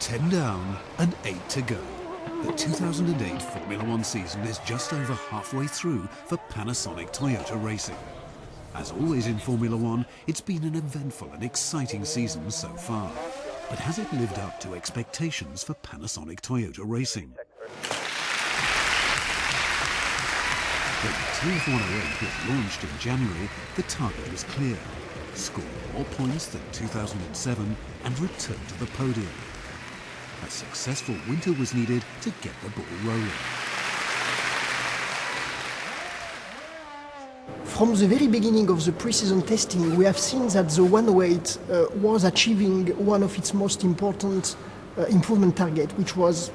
10 down and 8 to go. The 2008 Formula One season is just over halfway through for Panasonic Toyota Racing. As always in Formula One, it's been an eventful and exciting season so far. But has it lived up to expectations for Panasonic Toyota Racing? When the TF108 was launched in January, the target was clear: score more points than 2007 and return to the podium. A successful winter was needed to get the ball rolling. From the very beginning of the pre-season testing, we have seen that the 108 was achieving one of its most important improvement targets, which was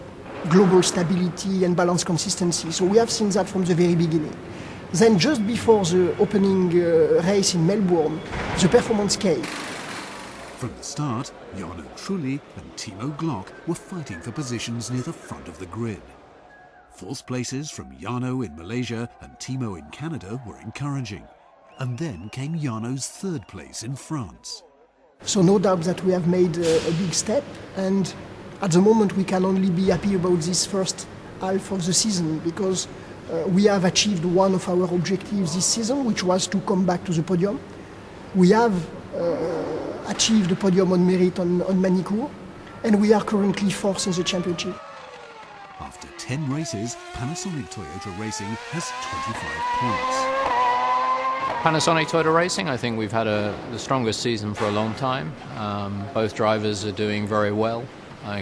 global stability and balance consistency. So we have seen that from the very beginning. Then just before the opening race in Melbourne, the performance came. From the start, Jarno Trulli and Timo Glock were fighting for positions near the front of the grid. Fourth places from Jarno in Malaysia and Timo in Canada were encouraging. And then came Jarno's third place in France. So no doubt that we have made a big step, and at the moment we can only be happy about this first half of the season, because we have achieved one of our objectives this season, which was to come back to the podium. We have achieved the podium on merit on Manicourt, and we are currently fourth in the championship. After 10 races, Panasonic Toyota Racing has 25 points. Panasonic Toyota Racing, I think we've had the strongest season for a long time. Both drivers are doing very well.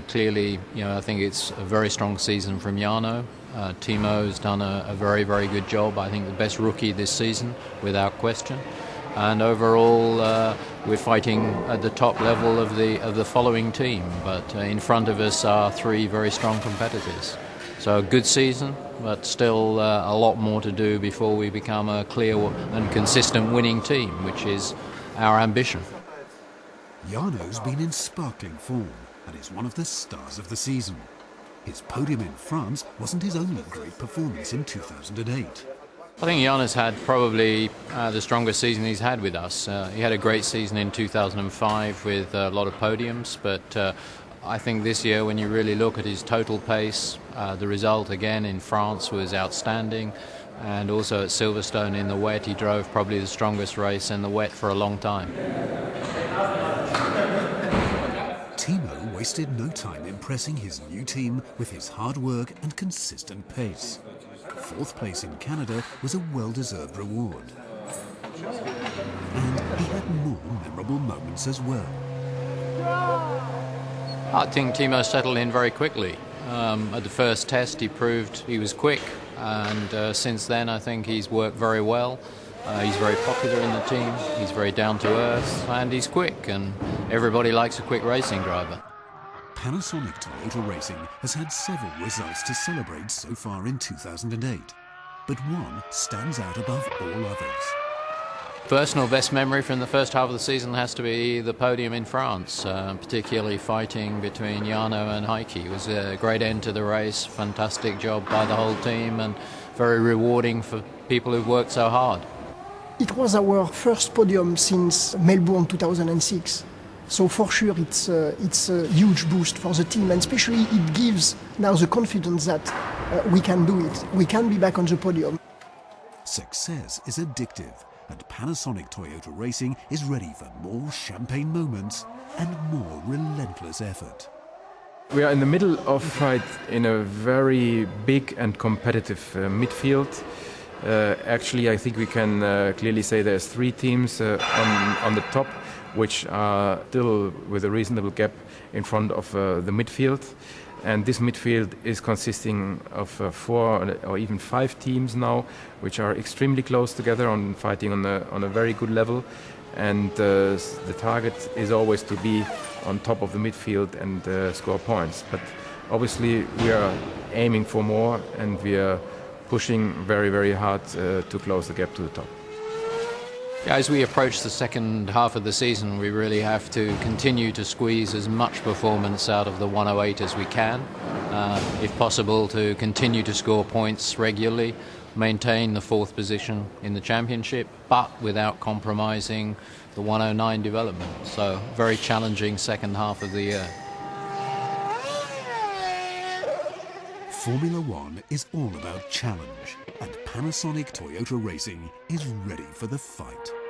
Clearly, I think it's a very strong season from Jarno. Timo's done a very, very good job. I think the best rookie this season, without question. And overall, we're fighting at the top level of the following team. But in front of us are three very strong competitors. So a good season, but still a lot more to do before we become a clear and consistent winning team, which is our ambition. Jarno's been in sparkling form and is one of the stars of the season. His podium in France wasn't his only great performance in 2008. I think Jarno's had probably the strongest season he's had with us. He had a great season in 2005 with a lot of podiums, but I think this year, when you really look at his total pace, the result again in France was outstanding, and also at Silverstone in the wet, he drove probably the strongest race in the wet for a long time. Timo wasted no time impressing his new team with his hard work and consistent pace. Fourth place in Canada was a well-deserved reward. And he had more memorable moments as well. I think Timo settled in very quickly. At the first test he proved he was quick, and since then I think he's worked very well. He's very popular in the team, he's very down to earth, and he's quick, and everybody likes a quick racing driver. Panasonic Toyota Racing has had several results to celebrate so far in 2008, but one stands out above all others. Personal best memory from the first half of the season has to be the podium in France, particularly fighting between Jarno and Heikki. It was a great end to the race, fantastic job by the whole team, and very rewarding for people who've worked so hard. It was our first podium since Melbourne 2006. So for sure it's a huge boost for the team, and especially it gives now the confidence that we can do it. We can be back on the podium. Success is addictive, and Panasonic Toyota Racing is ready for more champagne moments and more relentless effort. We are in the middle of a fight in a very big and competitive midfield. Actually, I think we can clearly say there's three teams on the top, which are still with a reasonable gap in front of the midfield. And this midfield is consisting of 4 or even 5 teams now, which are extremely close together on fighting on a very good level. And the target is always to be on top of the midfield and score points. But obviously we are aiming for more, and we are pushing very, very hard to close the gap to the top. As we approach the second half of the season, we really have to continue to squeeze as much performance out of the 108 as we can. If possible, to continue to score points regularly, maintain the 4th position in the championship, but without compromising the 109 development. So, very challenging second half of the year. Formula One is all about challenge, and Panasonic Toyota Racing is ready for the fight.